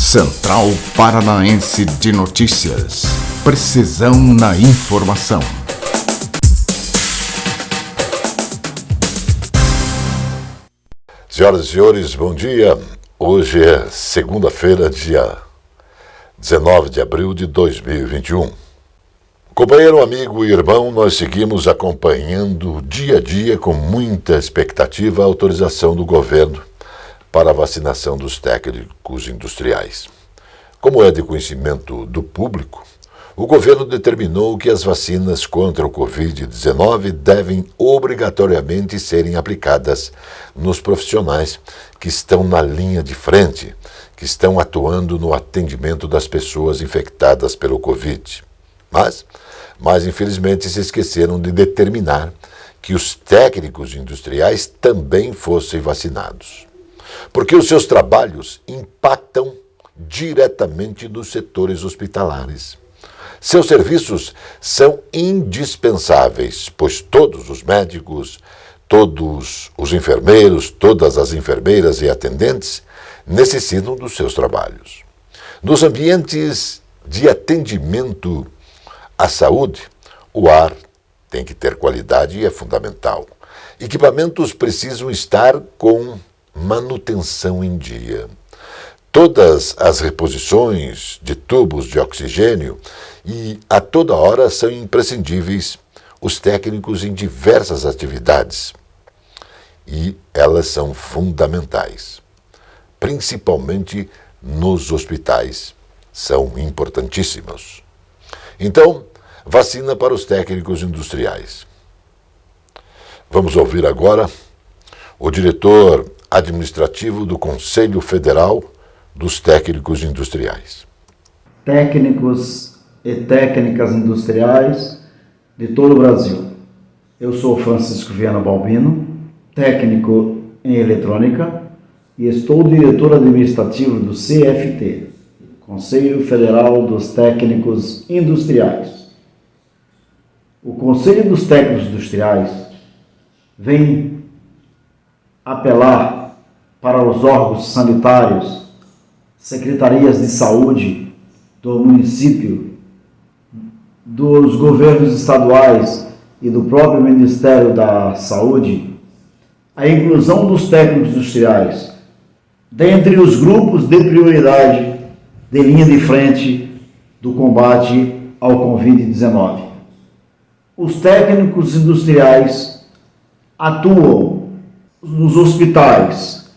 Central Paranaense de Notícias. Precisão na informação. Senhoras e senhores, bom dia. Hoje é segunda-feira, dia 19 de abril de 2021. Companheiro, amigo e irmão, nós seguimos acompanhando dia a dia com muita expectativa a autorização do governo para a vacinação dos técnicos industriais. Como é de conhecimento do público, o governo determinou que as vacinas contra o Covid-19 devem obrigatoriamente serem aplicadas nos profissionais que estão na linha de frente, que estão atuando no atendimento das pessoas infectadas pelo Covid. Mas infelizmente se esqueceram de determinar que os técnicos industriais também fossem vacinados, porque os seus trabalhos impactam diretamente nos setores hospitalares. Seus serviços são indispensáveis, pois todos os médicos, todos os enfermeiros, todas as enfermeiras e atendentes necessitam dos seus trabalhos. Nos ambientes de atendimento à saúde, o ar tem que ter qualidade e é fundamental. Equipamentos precisam estar com manutenção em dia. Todas as reposições de tubos de oxigênio e a toda hora são imprescindíveis os técnicos em diversas atividades. E elas são fundamentais, principalmente nos hospitais, são importantíssimas. Então, vacina para os técnicos industriais. Vamos ouvir agora o diretor administrativo do Conselho Federal dos Técnicos Industriais. Técnicos e técnicas industriais de todo o Brasil. Eu sou Francisco Viana Balbino, técnico em eletrônica, e estou diretor administrativo do CFT, Conselho Federal dos Técnicos Industriais. O Conselho dos Técnicos Industriais vem apelar para os órgãos sanitários, secretarias de saúde do município, dos governos estaduais e do próprio Ministério da Saúde, a inclusão dos técnicos industriais dentre os grupos de prioridade de linha de frente do combate ao Covid-19. Os técnicos industriais atuam nos hospitais,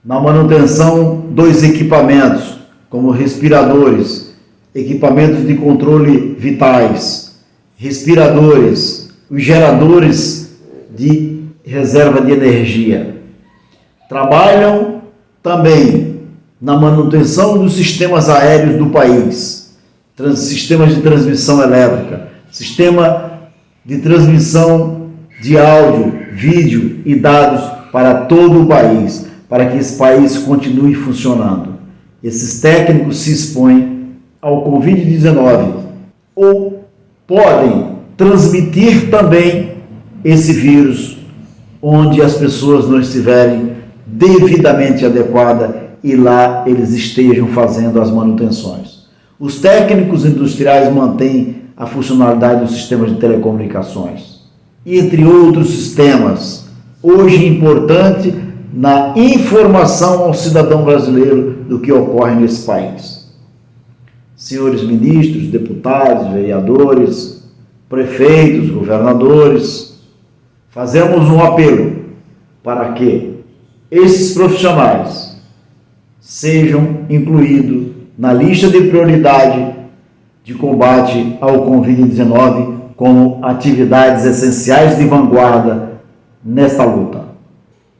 na manutenção dos equipamentos, como respiradores, equipamentos de controle vitais, respiradores, os geradores de reserva de energia. Trabalham também na manutenção dos sistemas aéreos do país, sistemas de transmissão elétrica, sistema de transmissão de áudio, vídeo e dados para todo o país, para que esse país continue funcionando. Esses técnicos se expõem ao Covid-19 ou podem transmitir também esse vírus onde as pessoas não estiverem devidamente adequadas e lá eles estejam fazendo as manutenções. Os técnicos industriais mantêm a funcionalidade dos sistemas de telecomunicações, entre outros sistemas, hoje importante na informação ao cidadão brasileiro do que ocorre nesse país. Senhores ministros, deputados, vereadores, prefeitos, governadores, fazemos um apelo para que esses profissionais sejam incluídos na lista de prioridade de combate ao Covid-19 como atividades essenciais de vanguarda nesta luta.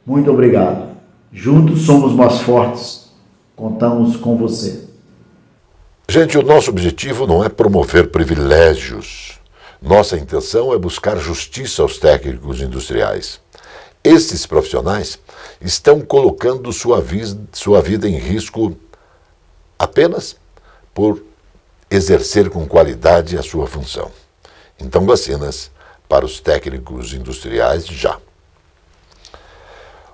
Muito obrigado. Juntos somos mais fortes. Contamos com você. Gente, o nosso objetivo não é promover privilégios. Nossa intenção é buscar justiça aos técnicos industriais. Esses profissionais estão colocando sua vida em risco apenas por exercer com qualidade a sua função. Então, vacinas para os técnicos industriais já.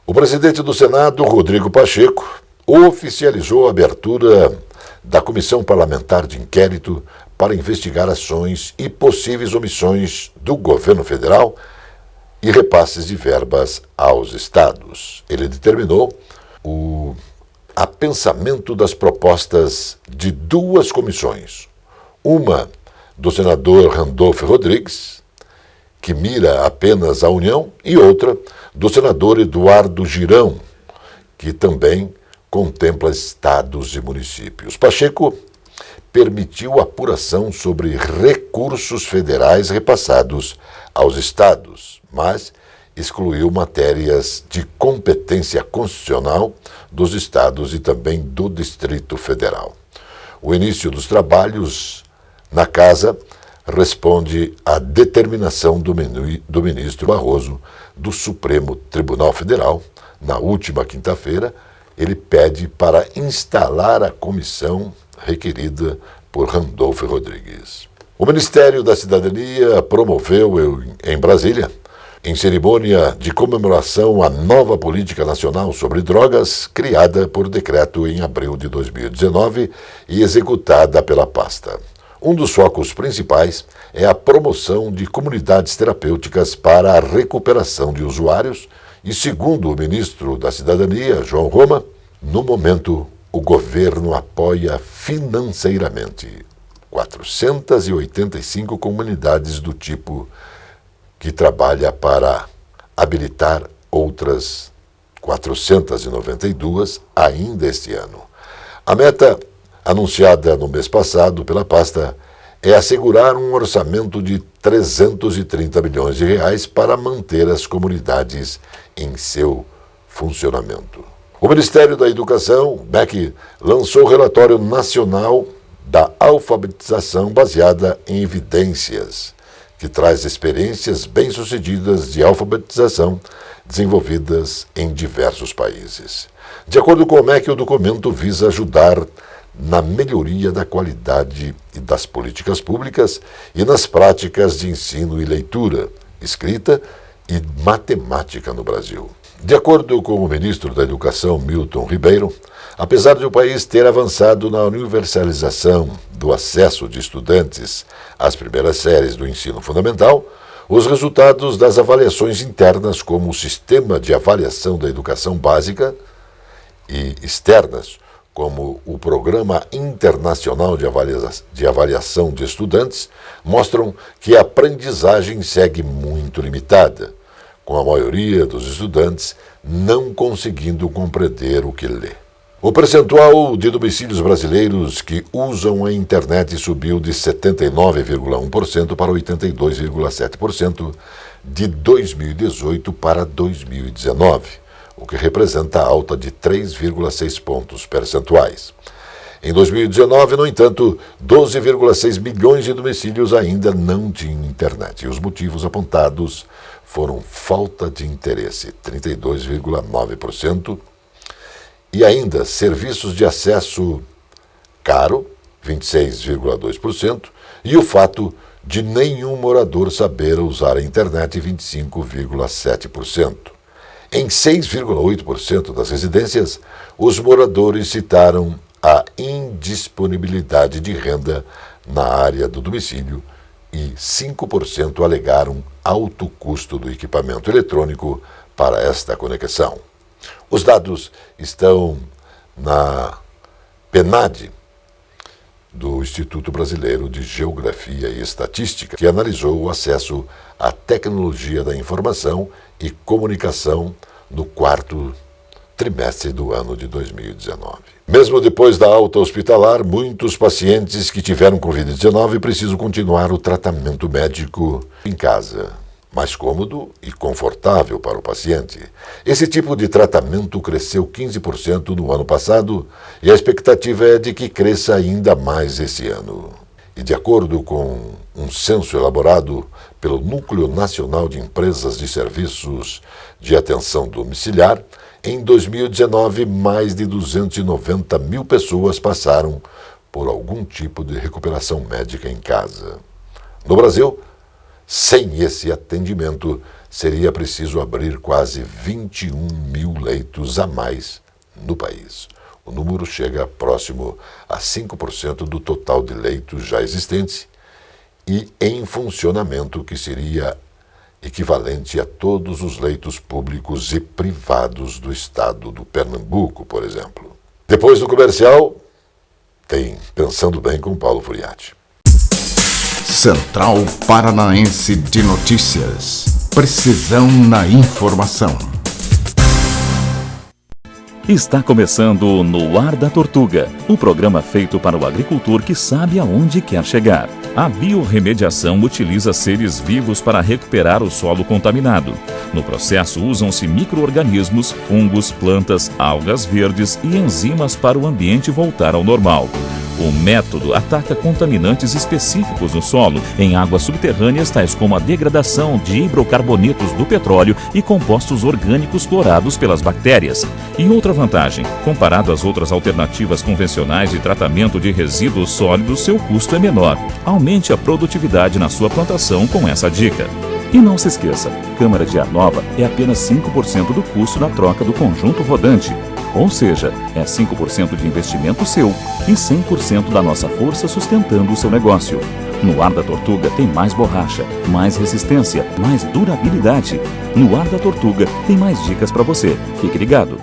O presidente do Senado, Rodrigo Pacheco, oficializou a abertura da Comissão Parlamentar de Inquérito para investigar ações e possíveis omissões do governo federal e repasses de verbas aos estados. Ele determinou o apensamento das propostas de duas comissões. Uma do senador Randolfo Rodrigues, que mira apenas a União, e outra do senador Eduardo Girão, que também contempla estados e municípios. Pacheco permitiu apuração sobre recursos federais repassados aos estados, mas excluiu matérias de competência constitucional dos estados e também do Distrito Federal. O início dos trabalhos na Casa responde à determinação do ministro Barroso do Supremo Tribunal Federal. Na última quinta-feira, ele pede para instalar a comissão requerida por Randolfo Rodrigues. O Ministério da Cidadania promoveu em Brasília, em cerimônia de comemoração à nova Política Nacional sobre Drogas, criada por decreto em abril de 2019 e executada pela pasta. Um dos focos principais é a promoção de comunidades terapêuticas para a recuperação de usuários e, segundo o ministro da Cidadania, João Roma, no momento o governo apoia financeiramente 485 comunidades do tipo que trabalha para habilitar outras 492 ainda este ano. A meta, anunciada no mês passado pela pasta, é assegurar um orçamento de 330 milhões de reais para manter as comunidades em seu funcionamento. O Ministério da Educação, MEC, lançou o Relatório Nacional da Alfabetização baseada em evidências, que traz experiências bem-sucedidas de alfabetização desenvolvidas em diversos países. De acordo com o MEC, o documento visa ajudar na melhoria da qualidade e das políticas públicas e nas práticas de ensino e leitura, escrita e matemática no Brasil. De acordo com o ministro da Educação, Milton Ribeiro, apesar de o país ter avançado na universalização do acesso de estudantes às primeiras séries do ensino fundamental, os resultados das avaliações internas, como o Sistema de Avaliação da Educação Básica, e externas, como o Programa Internacional de Avaliação de Estudantes, mostram que a aprendizagem segue muito limitada, com a maioria dos estudantes não conseguindo compreender o que lê. O percentual de domicílios brasileiros que usam a internet subiu de 79,1% para 82,7% de 2018 para 2019, o que representa alta de 3,6 pontos percentuais. Em 2019, no entanto, 12,6 milhões de domicílios ainda não tinham internet. E os motivos apontados foram falta de interesse, 32,9%, e ainda serviços de acesso caro, 26,2%, e o fato de nenhum morador saber usar a internet, 25,7%. Em 6,8% das residências, os moradores citaram a indisponibilidade de renda na área do domicílio e 5% alegaram alto custo do equipamento eletrônico para esta conexão. Os dados estão na PNAD, do Instituto Brasileiro de Geografia e Estatística, que analisou o acesso à tecnologia da informação e comunicação no quarto trimestre do ano de 2019. Mesmo depois da alta hospitalar, muitos pacientes que tiveram Covid-19 precisam continuar o tratamento médico em casa, mais cômodo e confortável para o paciente. Esse tipo de tratamento cresceu 15% no ano passado e a expectativa é de que cresça ainda mais esse ano. E de acordo com um censo elaborado pelo Núcleo Nacional de Empresas de Serviços de Atenção Domiciliar, em 2019, mais de 290 mil pessoas passaram por algum tipo de recuperação médica em casa. No Brasil, sem esse atendimento, seria preciso abrir quase 21 mil leitos a mais no país. O número chega próximo a 5% do total de leitos já existentes e em funcionamento, que seria equivalente a todos os leitos públicos e privados do estado do Pernambuco, por exemplo. Depois do comercial, tem Pensando Bem com Paulo Furiati. Central Paranaense de Notícias. Precisão na informação. Está começando No Ar da Tortuga, o programa feito para o agricultor que sabe aonde quer chegar. A biorremediação utiliza seres vivos para recuperar o solo contaminado. No processo usam-se micro-organismos, fungos, plantas, algas verdes e enzimas para o ambiente voltar ao normal. O método ataca contaminantes específicos no solo, em águas subterrâneas, tais como a degradação de hidrocarbonetos do petróleo e compostos orgânicos clorados pelas bactérias. E outra vantagem, comparado às outras alternativas convencionais de tratamento de resíduos sólidos, seu custo é menor. Aumente a produtividade na sua plantação com essa dica. E não se esqueça, câmara de ar nova é apenas 5% do custo da troca do conjunto rodante. Ou seja, é 5% de investimento seu e 100% da nossa força sustentando o seu negócio. No Ar da Tortuga tem mais borracha, mais resistência, mais durabilidade. No Ar da Tortuga tem mais dicas para você. Fique ligado.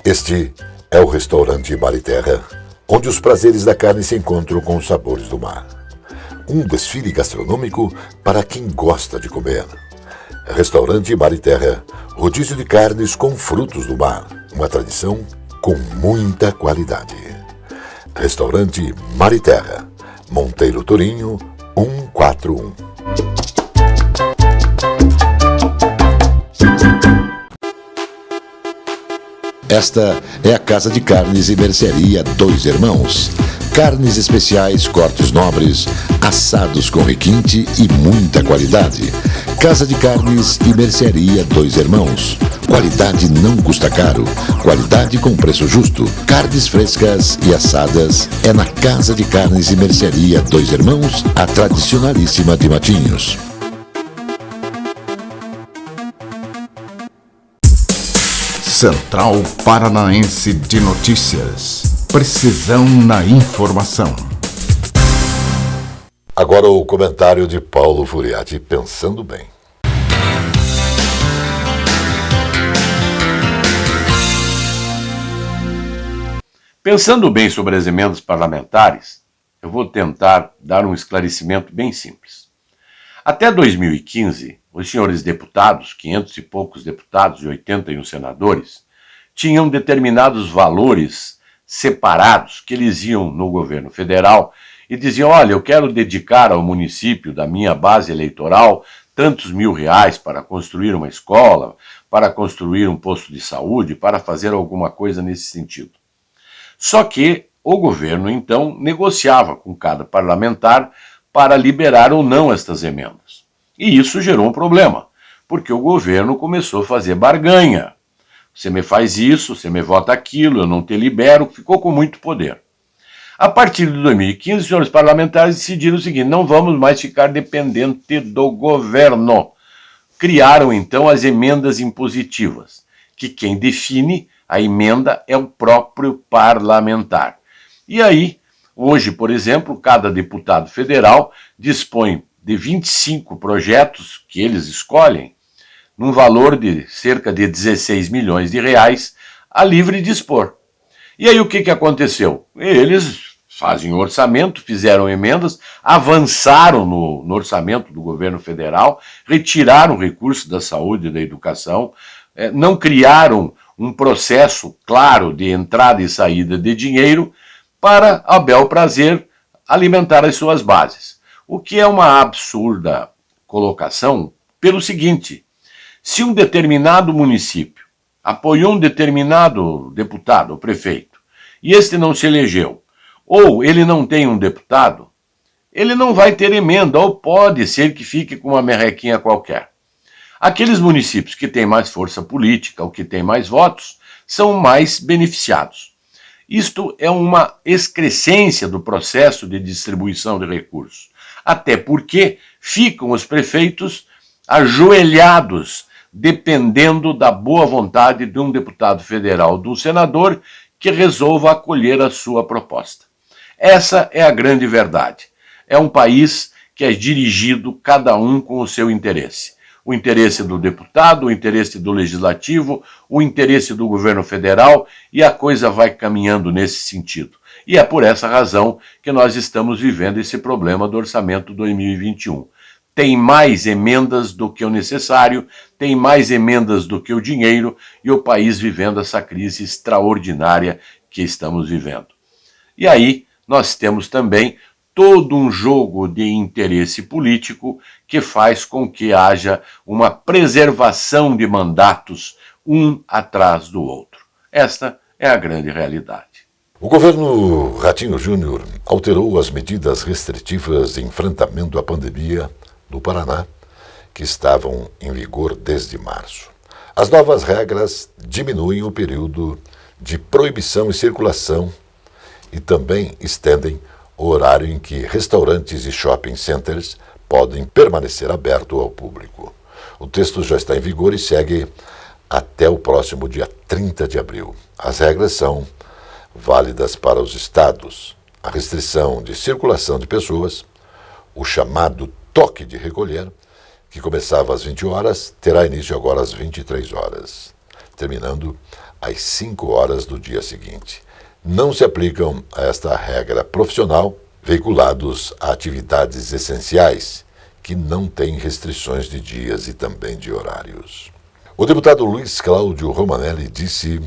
Este é o restaurante Mar e Terra, onde os prazeres da carne se encontram com os sabores do mar. Um desfile gastronômico para quem gosta de comer. Restaurante Mar e Terra, rodízio de carnes com frutos do mar, uma tradição com muita qualidade. Restaurante Mar e Terra, Monteiro Torinho, 141. Esta é a Casa de Carnes e Mercearia Dois Irmãos. Carnes especiais, cortes nobres, assados com requinte e muita qualidade. Casa de Carnes e Mercearia Dois Irmãos. Qualidade não custa caro. Qualidade com preço justo. Carnes frescas e assadas é na Casa de Carnes e Mercearia Dois Irmãos, a tradicionalíssima de Matinhos. Central Paranaense de Notícias. Precisão na informação. Agora o comentário de Paulo Furiati, Pensando Bem. Pensando bem sobre as emendas parlamentares, eu vou tentar dar um esclarecimento bem simples. Até 2015, os senhores deputados, 500 e poucos deputados e 81 senadores, tinham determinados valores separados que eles iam no governo federal e diziam: olha, eu quero dedicar ao município da minha base eleitoral tantos R$1.000 para construir uma escola, para construir um posto de saúde, para fazer alguma coisa nesse sentido. Só que o governo, então, negociava com cada parlamentar para liberar ou não estas emendas. E isso gerou um problema, porque o governo começou a fazer barganha. Você me faz isso, você me vota aquilo, eu não te libero, ficou com muito poder. A partir de 2015, os senhores parlamentares decidiram o seguinte: não vamos mais ficar dependente do governo. Criaram, então, as emendas impositivas, que quem define a emenda é o próprio parlamentar. E aí, hoje, por exemplo, cada deputado federal dispõe de 25 projetos que eles escolhem, num valor de cerca de 16 milhões de reais, a livre dispor. E aí o que aconteceu? Eles fazem o orçamento, fizeram emendas, avançaram no orçamento do governo federal, retiraram recursos da saúde e da educação, não criaram um processo claro de entrada e saída de dinheiro para, a bel prazer, alimentar as suas bases. O que é uma absurda colocação pelo seguinte: se um determinado município apoiou um determinado deputado ou prefeito e este não se elegeu, ou ele não tem um deputado, ele não vai ter emenda, ou pode ser que fique com uma merrequinha qualquer. Aqueles municípios que têm mais força política ou que têm mais votos são mais beneficiados. Isto é uma excrescência do processo de distribuição de recursos, até porque ficam os prefeitos ajoelhados dependendo da boa vontade de um deputado federal, de um senador que resolva acolher a sua proposta. Essa é a grande verdade. É um país que é dirigido cada um com o seu interesse. O interesse do deputado, o interesse do legislativo, o interesse do governo federal, e a coisa vai caminhando nesse sentido. E é por essa razão que nós estamos vivendo esse problema do orçamento 2021. Tem mais emendas do que o necessário, tem mais emendas do que o dinheiro, e o país vivendo essa crise extraordinária que estamos vivendo. E aí nós temos também todo um jogo de interesse político que faz com que haja uma preservação de mandatos um atrás do outro. Esta é a grande realidade. O governo Ratinho Júnior alterou as medidas restritivas de enfrentamento à pandemia no Paraná, que estavam em vigor desde março. As novas regras diminuem o período de proibição e circulação e também estendem o horário em que restaurantes e shopping centers podem permanecer abertos ao público. O texto já está em vigor e segue até o próximo dia 30 de abril. As regras são válidas para os estados: a restrição de circulação de pessoas, o chamado toque de recolher, que começava às 20 horas, terá início agora às 23 horas, terminando às 5 horas do dia seguinte. Não se aplicam a esta regra profissional veiculados a atividades essenciais, que não têm restrições de dias e também de horários. O deputado Luiz Cláudio Romanelli disse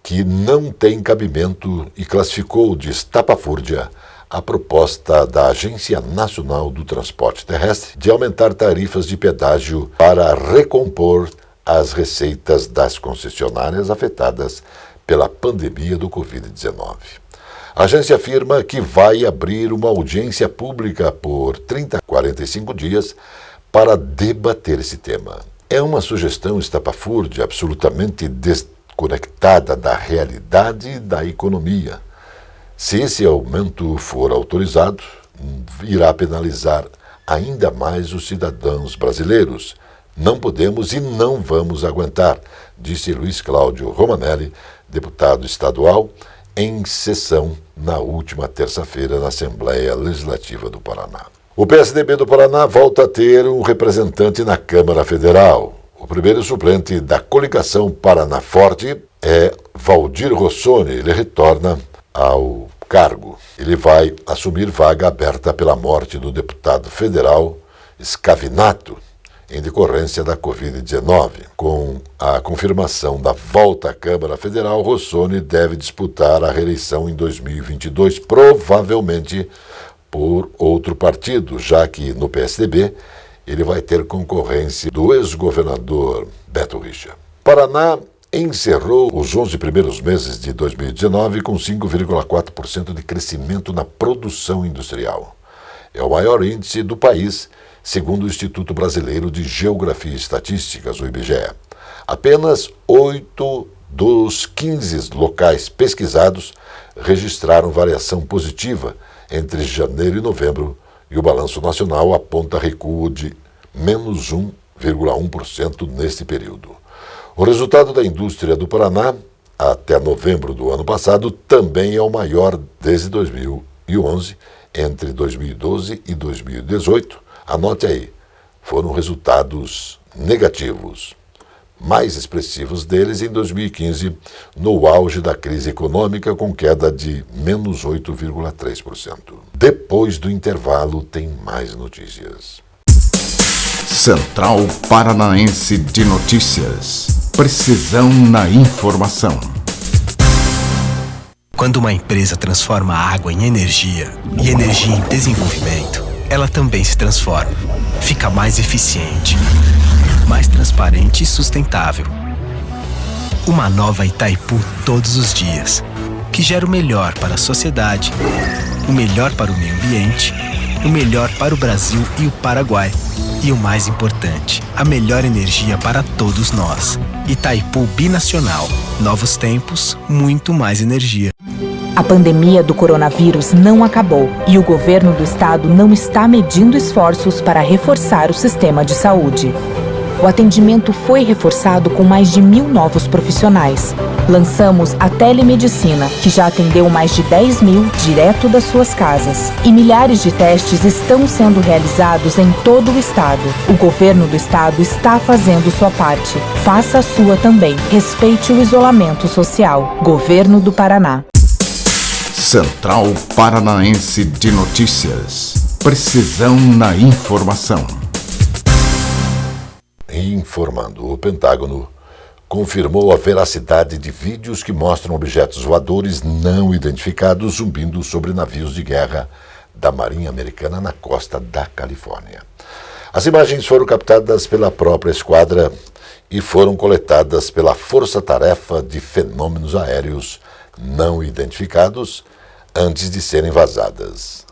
que não tem cabimento e classificou de estapafúrdia a proposta da Agência Nacional do Transporte Terrestre de aumentar tarifas de pedágio para recompor as receitas das concessionárias afetadas pela pandemia do Covid-19. A agência afirma que vai abrir uma audiência pública por 30 a 45 dias para debater esse tema. É uma sugestão estapafúrdia, absolutamente desconectada da realidade e da economia. Se esse aumento for autorizado, irá penalizar ainda mais os cidadãos brasileiros. Não podemos e não vamos aguentar, disse Luiz Cláudio Romanelli, deputado estadual, em sessão na última terça-feira na Assembleia Legislativa do Paraná. O PSDB do Paraná volta a ter um representante na Câmara Federal. O primeiro suplente da coligação Paraná Forte é Valdir Rossoni. Ele retorna ao cargo. Ele vai assumir vaga aberta pela morte do deputado federal Scavinato, em decorrência da Covid-19. Com a confirmação da volta à Câmara Federal, Rossoni deve disputar a reeleição em 2022, provavelmente por outro partido, já que no PSDB ele vai ter concorrência do ex-governador Beto Richa. Paraná encerrou os 11 primeiros meses de 2019 com 5,4% de crescimento na produção industrial. É o maior índice do país, segundo o Instituto Brasileiro de Geografia e Estatísticas, o IBGE. Apenas 8 dos 15 locais pesquisados registraram variação positiva entre janeiro e novembro, e o balanço nacional aponta recuo de menos 1,1% neste período. O resultado da indústria do Paraná, até novembro do ano passado, também é o maior desde 2011. Entre 2012 e 2018, anote aí, foram resultados negativos. Mais expressivos deles em 2015, no auge da crise econômica, com queda de menos 8,3%. Depois do intervalo, tem mais notícias. Central Paranaense de Notícias. Precisão na informação. Quando uma empresa transforma a água em energia e energia em desenvolvimento, ela também se transforma. Fica mais eficiente, mais transparente e sustentável. Uma nova Itaipu todos os dias, que gera o melhor para a sociedade, o melhor para o meio ambiente, o melhor para o Brasil e o Paraguai. E o mais importante, a melhor energia para todos nós. Itaipu Binacional. Novos tempos, muito mais energia. A pandemia do coronavírus não acabou e o governo do estado não está medindo esforços para reforçar o sistema de saúde. O atendimento foi reforçado com mais de 1.000 novos profissionais. Lançamos a telemedicina, que já atendeu mais de 10.000 direto das suas casas. E milhares de testes estão sendo realizados em todo o estado. O governo do estado está fazendo sua parte. Faça a sua também. Respeite o isolamento social. Governo do Paraná. Central Paranaense de Notícias. Precisão na informação. Informando, o Pentágono confirmou a veracidade de vídeos que mostram objetos voadores não identificados zumbindo sobre navios de guerra da Marinha Americana na costa da Califórnia. As imagens foram captadas pela própria esquadra e foram coletadas pela Força-Tarefa de Fenômenos Aéreos Não Identificados antes de serem vazadas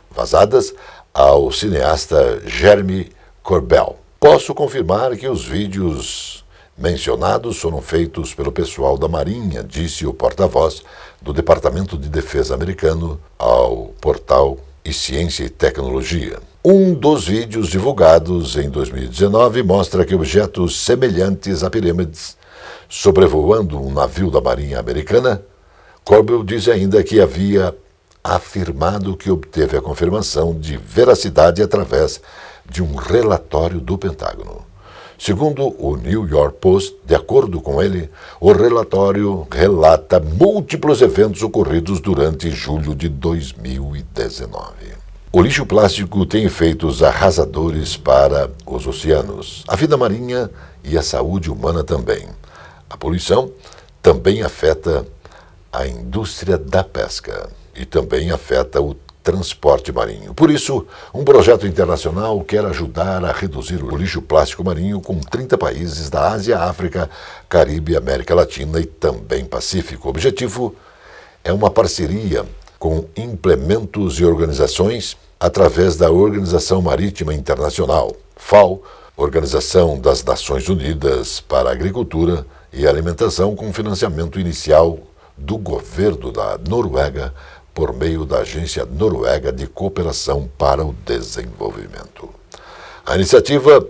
ao cineasta Jeremy Corbell. Posso confirmar que os vídeos mencionados foram feitos pelo pessoal da Marinha, disse o porta-voz do Departamento de Defesa americano ao portal Ciência e Tecnologia. Um dos vídeos divulgados em 2019 mostra que objetos semelhantes a pirâmides sobrevoando um navio da Marinha Americana. Corbell diz ainda que havia afirmado que obteve a confirmação de veracidade através de um relatório do Pentágono. Segundo o New York Post, de acordo com ele, o relatório relata múltiplos eventos ocorridos durante julho de 2019. O lixo plástico tem efeitos arrasadores para os oceanos, a vida marinha e a saúde humana também. A poluição também afeta a indústria da pesca e também afeta o transporte marinho. Por isso, um projeto internacional quer ajudar a reduzir o lixo plástico marinho com 30 países da Ásia, África, Caribe, América Latina e também Pacífico. O objetivo é uma parceria com implementos e organizações através da Organização Marítima Internacional, FAO, Organização das Nações Unidas para a Agricultura e Alimentação, com financiamento inicial do governo da Noruega por meio da Agência Noruega de Cooperação para o Desenvolvimento. A iniciativa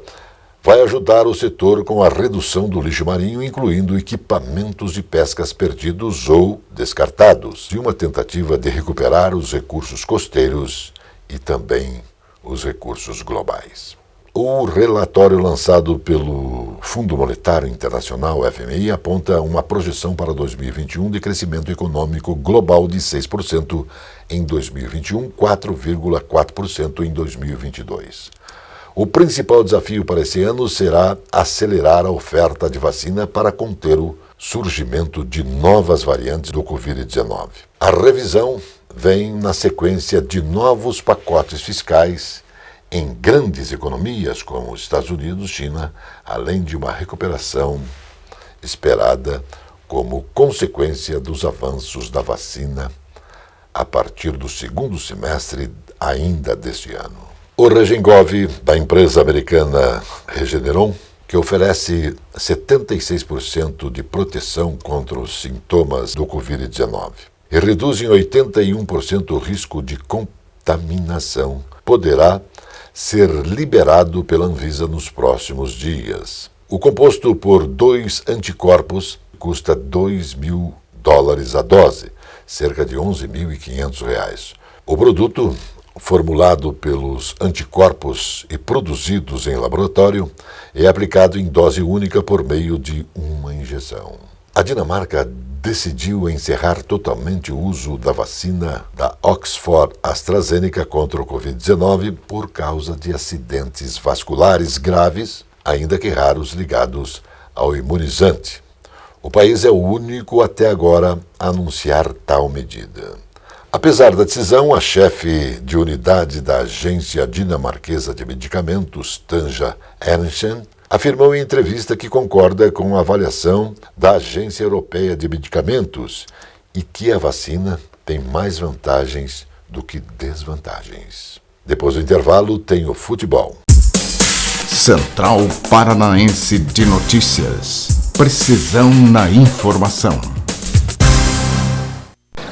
vai ajudar o setor com a redução do lixo marinho, incluindo equipamentos de pescas perdidos ou descartados, e uma tentativa de recuperar os recursos costeiros e também os recursos globais. O relatório lançado pelo Fundo Monetário Internacional, FMI, aponta uma projeção para 2021 de crescimento econômico global de 6% em 2021, 4,4% em 2022. O principal desafio para esse ano será acelerar a oferta de vacina para conter o surgimento de novas variantes do Covid-19. A revisão vem na sequência de novos pacotes fiscais em grandes economias como os Estados Unidos e China, além de uma recuperação esperada como consequência dos avanços da vacina a partir do segundo semestre ainda deste ano. O Regengov, da empresa americana Regeneron, que oferece 76% de proteção contra os sintomas do Covid-19 e reduz em 81% o risco de contaminação, poderá ser liberado pela Anvisa nos próximos dias. O composto por 2 anticorpos custa $2.000 a dose, cerca de R$11.500. O produto, formulado pelos anticorpos e produzidos em laboratório, é aplicado em dose única por meio de uma injeção. A Dinamarca decidiu encerrar totalmente o uso da vacina da Oxford AstraZeneca contra o Covid-19 por causa de acidentes vasculares graves, ainda que raros, ligados ao imunizante. O país é o único até agora a anunciar tal medida. Apesar da decisão, a chefe de unidade da Agência Dinamarquesa de Medicamentos, Tanja Ernsten, afirmou em entrevista que concorda com a avaliação da Agência Europeia de Medicamentos e que a vacina tem mais vantagens do que desvantagens. Depois do intervalo, tem o futebol. Central Paranaense de Notícias. Precisão na informação.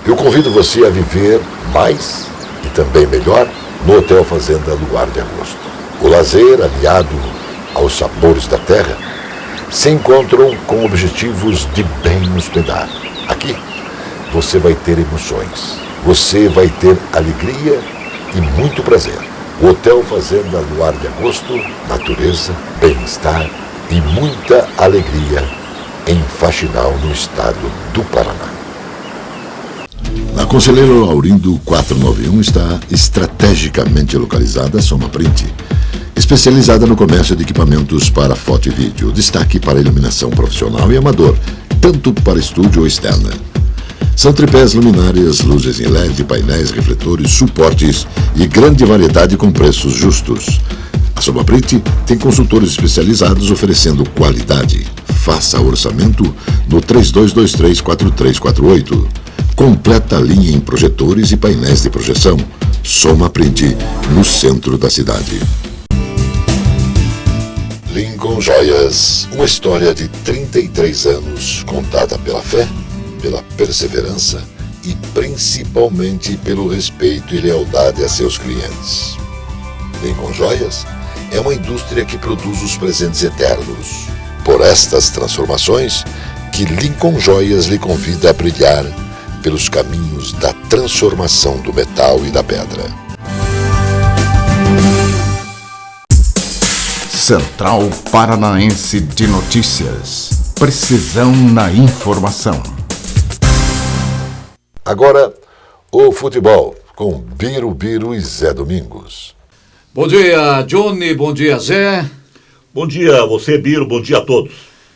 Eu convido você a viver mais e também melhor no Hotel Fazenda Luar de Agosto. O lazer, aliado aos sabores da terra, se encontram com objetivos de bem hospedar. Aqui você vai ter emoções, você vai ter alegria e muito prazer. O Hotel Fazenda Luar de Agosto, natureza, bem-estar e muita alegria em Faxinal, no estado do Paraná. Na Conselheiro Laurindo 491 está estrategicamente localizada a Somaprint, especializada no comércio de equipamentos para foto e vídeo, destaque para iluminação profissional e amador, tanto para estúdio ou externa. São tripés, luminárias, luzes em LED, painéis, refletores, suportes e grande variedade com preços justos. A Somaprint tem consultores especializados oferecendo qualidade. Faça orçamento no 3223-4348. Completa linha em projetores e painéis de projeção. Somaprint, no centro da cidade. Lincoln Joias, uma história de 33 anos contada pela fé, pela perseverança e principalmente pelo respeito e lealdade a seus clientes. Lincoln Joias é uma indústria que produz os presentes eternos. Por estas transformações que Lincoln Joias lhe convida a brilhar pelos caminhos da transformação do metal e da pedra. Central Paranaense de Notícias. Precisão na informação. Agora, o futebol com Birubiru e Zé Domingos. Bom dia, Johnny. Bom dia, Zé. Bom dia a você, Biro. Bom dia a todos.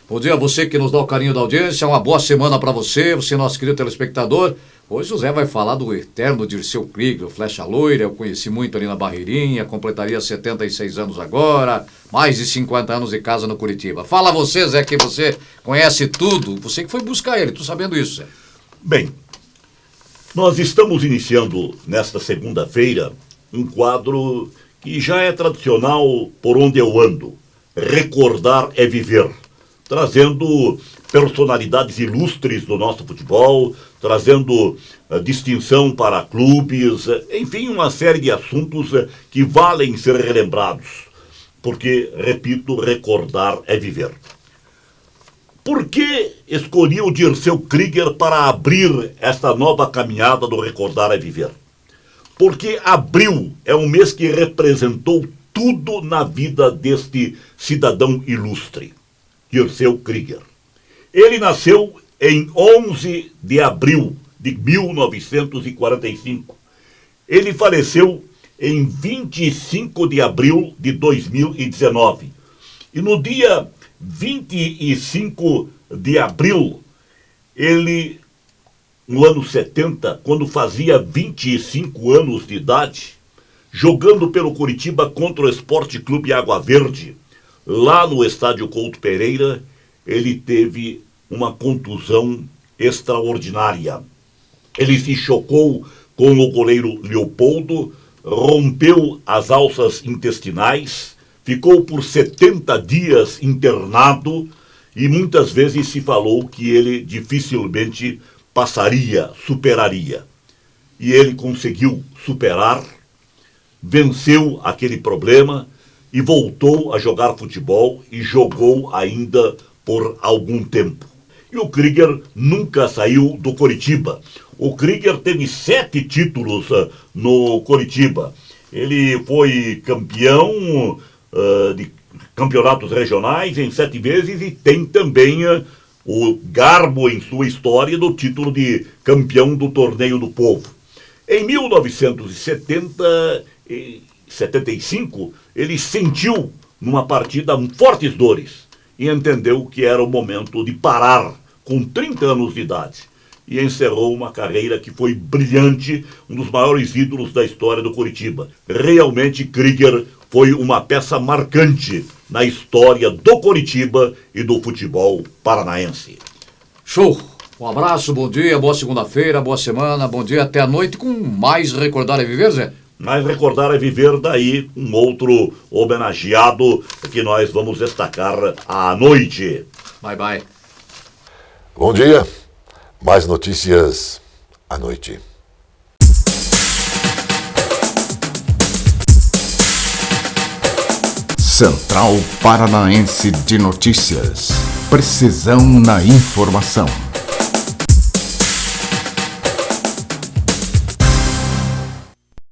Bom dia a você que nos dá o carinho da audiência. Uma boa semana para você, nosso querido telespectador. Hoje o Zé vai falar do eterno Dirceu Krieger, o Flecha Loira. Eu conheci muito ali na Barreirinha, completaria 76 anos agora, mais de 50 anos de casa no Curitiba. Fala você, Zé, que você conhece tudo. Você que foi buscar ele, tô sabendo isso, Zé. Bem, nós estamos iniciando nesta segunda-feira um quadro que já é tradicional por onde eu ando. Recordar é viver. Trazendo personalidades ilustres do nosso futebol, trazendo distinção para clubes, enfim, uma série de assuntos que valem ser relembrados. Porque, repito, recordar é viver. Por que escolhi o Dirceu Krieger para abrir esta nova caminhada do Recordar é Viver? Porque abril é um mês que representou tudo na vida deste cidadão ilustre, Dirceu Krieger. Ele nasceu em 11 de abril de 1945. Ele faleceu em 25 de abril de 2019. E no dia 25 de abril, ele, no ano 70, quando fazia 25 anos de idade, jogando pelo Curitiba contra o Esporte Clube Água Verde, lá no estádio Couto Pereira, ele teve uma contusão extraordinária. Ele se chocou com o goleiro Leopoldo, rompeu as alças intestinais, ficou por 70 dias internado e muitas vezes se falou que ele dificilmente passaria, superaria. E ele conseguiu superar, venceu aquele problema e voltou a jogar futebol e jogou ainda por algum tempo. E o Krieger nunca saiu do Coritiba. O Krieger teve 7 títulos no Coritiba. Ele foi campeão de campeonatos regionais em 7 vezes e tem também o garbo em sua história do título de campeão do Torneio do Povo. Em 1975, ele sentiu numa partida fortes dores e entendeu que era o momento de parar com 30 anos de idade. E encerrou uma carreira que foi brilhante, um dos maiores ídolos da história do Curitiba. Realmente, Krieger foi uma peça marcante na história do Curitiba e do futebol paranaense. Show! Um abraço, bom dia, boa segunda-feira, boa semana, bom dia, até a noite com mais Recordar é Viver, Zé? Mas Recordar é Viver, daí um outro homenageado que nós vamos destacar à noite. Bye, bye. Bom dia, mais notícias à noite. Central Paranaense de Notícias. Precisão na informação.